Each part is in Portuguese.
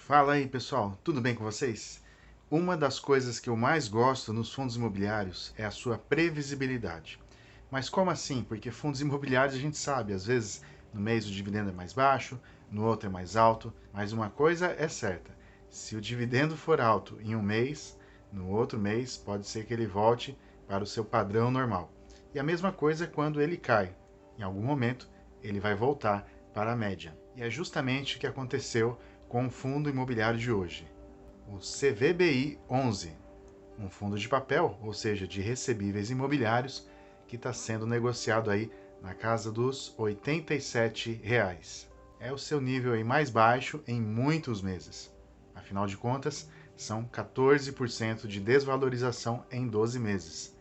Fala aí, pessoal, tudo bem com vocês? Uma das coisas que eu mais gosto nos fundos imobiliários é a sua previsibilidade. Mas como assim? Porque fundos imobiliários a gente sabe, às vezes no mês o dividendo é mais baixo, no outro é mais alto, mas uma coisa é certa: se o dividendo for alto em um mês, no outro mês pode ser que ele volte para o seu padrão normal. E a mesma coisa quando ele cai. Em algum momento ele vai voltar para a média. E é justamente o que aconteceu com o fundo imobiliário de hoje, o CVBI 11, um fundo de papel, ou seja, de recebíveis imobiliários, que está sendo negociado aí na casa dos R$ 87. É o seu nível aí mais baixo em muitos meses. Afinal de contas, são 14% de desvalorização em 12 meses.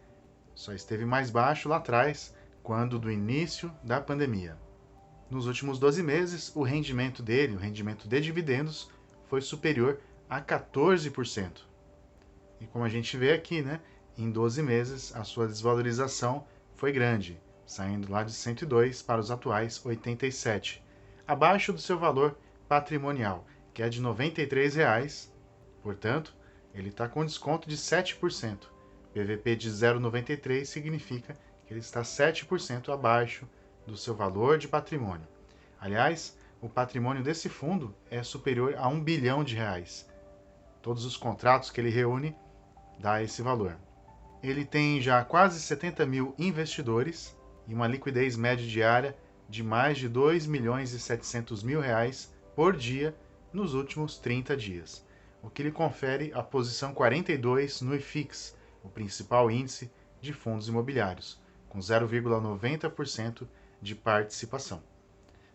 Só esteve mais baixo lá atrás, quando do início da pandemia. Nos últimos 12 meses, o rendimento dele, o rendimento de dividendos, foi superior a 14%. E como a gente vê aqui, né, em 12 meses, a sua desvalorização foi grande, saindo lá de 102 para os atuais 87, abaixo do seu valor patrimonial, que é de R$ 93, portanto, ele está com desconto de 7%. PVP de 0,93 significa que ele está 7% abaixo do seu valor de patrimônio. Aliás, o patrimônio desse fundo é superior a R$ 1 bilhão. Todos os contratos que ele reúne dá esse valor. Ele tem já quase 70 mil investidores e uma liquidez média diária de mais de 2 milhões e 700 mil reais por dia nos últimos 30 dias, o que lhe confere a posição 42 no IFIX, o principal índice de fundos imobiliários, com 0,90% de participação.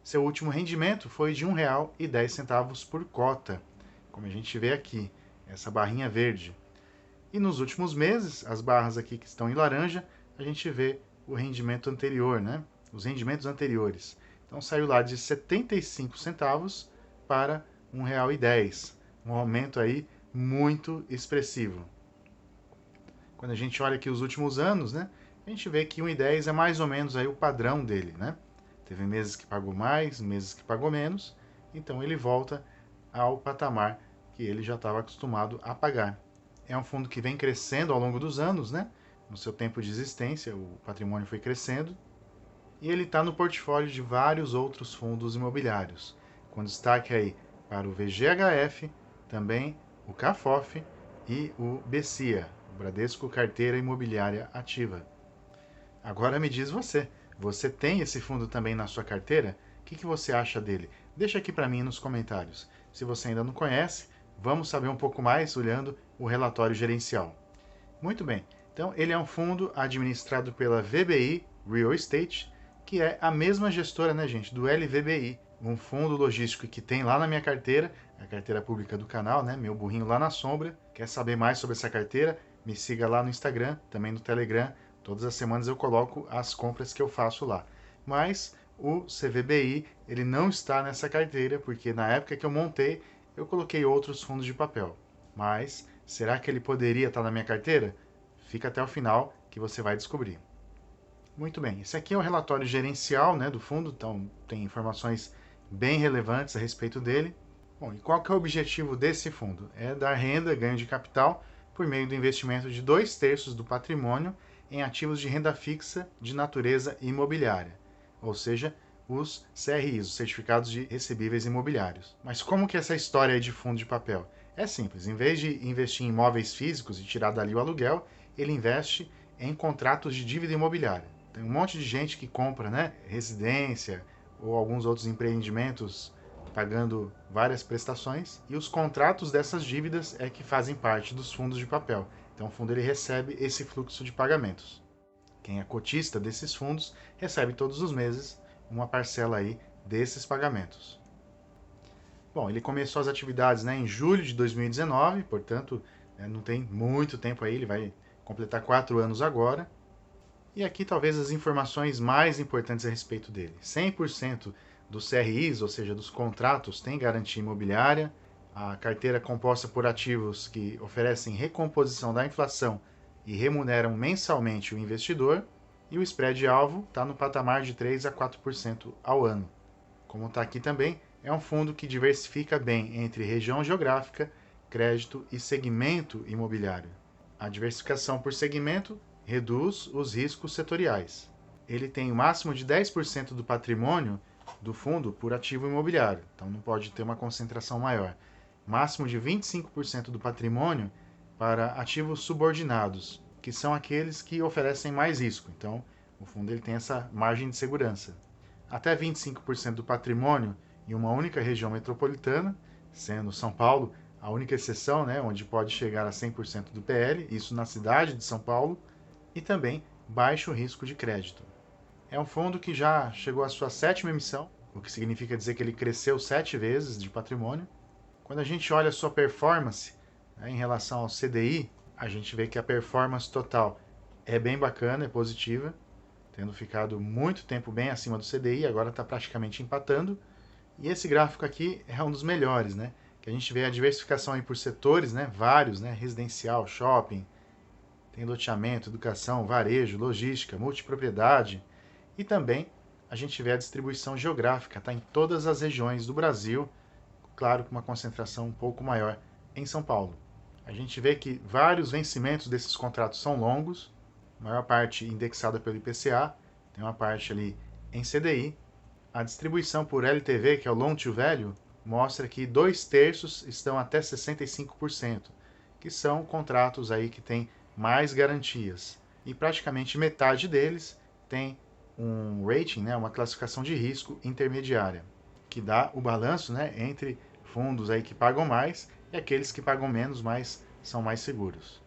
Seu último rendimento foi de R$ 1,10 por cota, como a gente vê aqui, essa barrinha verde. E nos últimos meses, as barras aqui que estão em laranja, a gente vê o rendimento anterior, né? Os rendimentos anteriores. Então saiu lá de 75 centavos para R$ 1,10, um aumento aí muito expressivo. Quando a gente olha aqui os últimos anos, né, a gente vê que 1,10 é mais ou menos aí o padrão dele, né? Teve meses que pagou mais, meses que pagou menos, então ele volta ao patamar que ele já estava acostumado a pagar. É um fundo que vem crescendo ao longo dos anos, né? No seu tempo de existência, o patrimônio foi crescendo, e ele está no portfólio de vários outros fundos imobiliários, com destaque aí para o VGHF, também o CAFOF e o BCIA, o Bradesco Carteira Imobiliária Ativa. Agora me diz você tem esse fundo também na sua carteira? O que você acha dele? Deixa aqui para mim nos comentários. Se você ainda não conhece, vamos saber um pouco mais olhando o relatório gerencial. Muito bem, então ele é um fundo administrado pela VBI Real Estate, que é a mesma gestora, né, gente, do LVBI, um fundo logístico que tem lá na minha carteira, a carteira pública do canal, né, meu burrinho lá na sombra. Quer saber mais sobre essa carteira? Me siga lá no Instagram, também no Telegram. Todas as semanas eu coloco as compras que eu faço lá. Mas o CVBI, ele não está nessa carteira, porque na época que eu montei, eu coloquei outros fundos de papel. Mas será que ele poderia estar na minha carteira? Fica até o final que você vai descobrir. Muito bem, esse aqui é o relatório gerencial, né, do fundo, então tem informações bem relevantes a respeito dele. Bom, e qual que é o objetivo desse fundo? É dar renda, ganho de capital, por meio do investimento de 2/3 do patrimônio em ativos de renda fixa de natureza imobiliária, ou seja, os CRIs, os Certificados de Recebíveis Imobiliários. Mas como que é essa história de fundo de papel? É simples, em vez de investir em imóveis físicos e tirar dali o aluguel, ele investe em contratos de dívida imobiliária. Tem um monte de gente que compra, né, residência ou alguns outros empreendimentos pagando várias prestações, e os contratos dessas dívidas é que fazem parte dos fundos de papel. Então o fundo ele recebe esse fluxo de pagamentos. Quem é cotista desses fundos recebe todos os meses uma parcela aí desses pagamentos. Bom, ele começou as atividades, né, em julho de 2019, portanto, não tem muito tempo aí, ele vai completar 4 anos agora. E aqui talvez as informações mais importantes a respeito dele. 100% dos CRIs, ou seja, dos contratos, tem garantia imobiliária. A carteira é composta por ativos que oferecem recomposição da inflação e remuneram mensalmente o investidor. E o spread alvo está no patamar de 3 a 4% ao ano. Como está aqui também, É um fundo que diversifica bem entre região geográfica, crédito e segmento imobiliário. A diversificação por segmento reduz os riscos setoriais. Ele tem o máximo de 10% do patrimônio do fundo por ativo imobiliário, então não pode ter uma concentração maior. Máximo de 25% do patrimônio para ativos subordinados, que são aqueles que oferecem mais risco. Então, o fundo ele tem essa margem de segurança. Até 25% do patrimônio em uma única região metropolitana, sendo São Paulo a única exceção, né, onde pode chegar a 100% do PL, isso na cidade de São Paulo, e também baixo risco de crédito. É um fundo que já chegou à sua 7ª emissão, o que significa dizer que ele cresceu 7 vezes de patrimônio. Quando a gente olha a sua performance, né, em relação ao CDI, a gente vê que a performance total é bem bacana, é positiva, tendo ficado muito tempo bem acima do CDI, agora está praticamente empatando. E esse gráfico aqui é um dos melhores, né? Que a gente vê a diversificação aí por setores, né? Vários, né? Residencial, shopping, tem loteamento, educação, varejo, logística, multipropriedade. E também a gente vê a distribuição geográfica, tá? Em todas as regiões do Brasil, claro, com uma concentração um pouco maior em São Paulo. A gente vê que vários vencimentos desses contratos são longos, a maior parte indexada pelo IPCA, tem uma parte ali em CDI. A distribuição por LTV, que é o Loan to Value, mostra que 2/3 estão até 65%, que são contratos aí que têm mais garantias. E praticamente metade deles tem um rating, né, uma classificação de risco intermediária, que dá o balanço, né, entre fundos aí que pagam mais e aqueles que pagam menos, mas são mais seguros.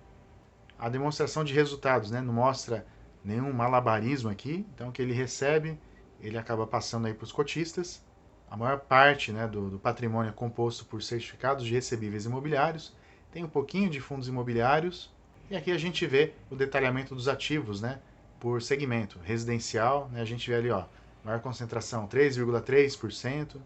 A demonstração de resultados, né, não mostra nenhum malabarismo aqui, então o que ele recebe, ele acaba passando aí para os cotistas. A maior parte, né, do patrimônio é composto por certificados de recebíveis imobiliários, tem um pouquinho de fundos imobiliários, e aqui a gente vê o detalhamento dos ativos, né, por segmento. Residencial, né, a gente vê ali, ó, maior concentração 3,3%,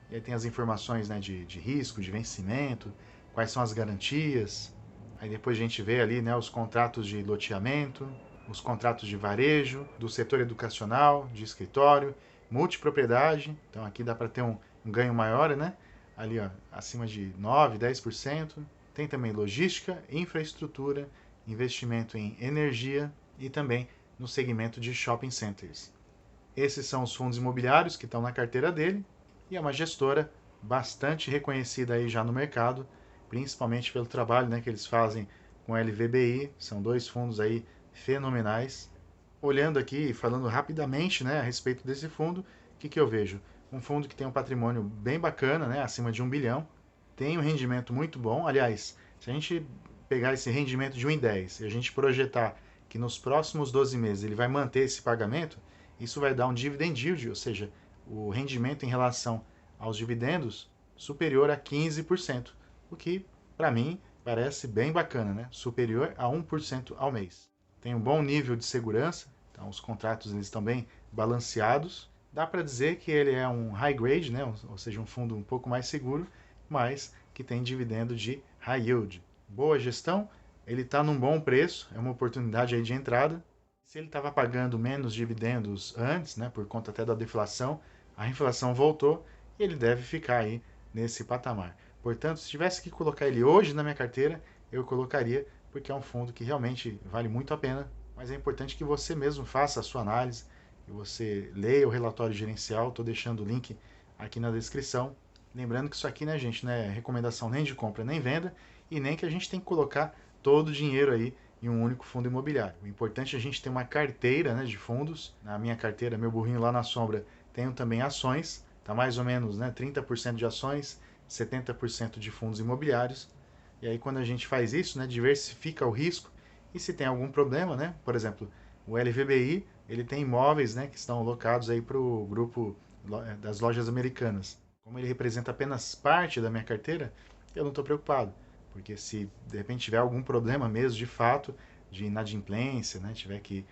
e aí tem as informações, né, de risco, de vencimento, quais são as garantias. Aí depois a gente vê ali, né, os contratos de loteamento, os contratos de varejo, do setor educacional, de escritório, multipropriedade. Então aqui dá para ter um ganho maior, né? Ali, ó, acima de 9, 10%. Tem também logística, infraestrutura, investimento em energia e também no segmento de shopping centers. Esses são os fundos imobiliários que estão na carteira dele e é uma gestora bastante reconhecida aí já no mercado, principalmente pelo trabalho, né, que eles fazem com a LVBI. São 2 fundos aí fenomenais. Olhando aqui e falando rapidamente, né, a respeito desse fundo, o que eu vejo? Um fundo que tem um patrimônio bem bacana, né, acima de 1 bilhão, tem um rendimento muito bom. Aliás, se a gente pegar esse rendimento de 1,10 e a gente projetar que nos próximos 12 meses ele vai manter esse pagamento, isso vai dar um dividend yield, ou seja, o rendimento em relação aos dividendos superior a 15%, o que, para mim, parece bem bacana, né? Superior a 1% ao mês. Tem um bom nível de segurança, então os contratos eles estão bem balanceados. Dá para dizer que ele é um high grade, né? Ou seja, um fundo um pouco mais seguro, mas que tem dividendo de high yield. Boa gestão, ele está num bom preço, é uma oportunidade aí de entrada. Se ele estava pagando menos dividendos antes, né, por conta até da deflação, a inflação voltou e ele deve ficar aí nesse patamar. Portanto, se tivesse que colocar ele hoje na minha carteira, eu colocaria, porque é um fundo que realmente vale muito a pena, mas é importante que você mesmo faça a sua análise, que você leia o relatório gerencial, estou deixando o link aqui na descrição. Lembrando que isso aqui, né, gente, não é recomendação nem de compra nem venda, e nem que a gente tem que colocar todo o dinheiro aí em um único fundo imobiliário. O importante é a gente ter uma carteira, né, de fundos. Na minha carteira, meu burrinho lá na sombra, tenho também ações, tá mais ou menos, né, 30% de ações, 70% de fundos imobiliários. E aí quando a gente faz isso, né, diversifica o risco, e se tem algum problema, né, por exemplo, o LVBI, ele tem imóveis, né, que estão alocados aí para o grupo das lojas americanas. Como ele representa apenas parte da minha carteira, eu não estou preocupado, porque se de repente tiver algum problema mesmo, de fato, de inadimplência, né, tiver que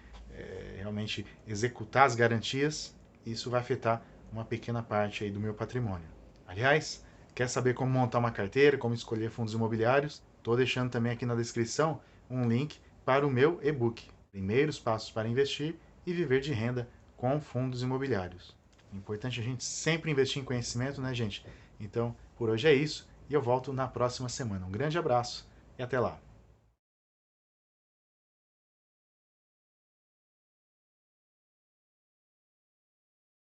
realmente executar as garantias, isso vai afetar uma pequena parte aí do meu patrimônio. Aliás, quer saber como montar uma carteira, como escolher fundos imobiliários? Estou deixando também aqui na descrição um link para o meu e-book, Primeiros Passos para Investir e Viver de Renda com Fundos Imobiliários. Importante a gente sempre investir em conhecimento, né, gente? Então, por hoje é isso e eu volto na próxima semana. Um grande abraço e até lá.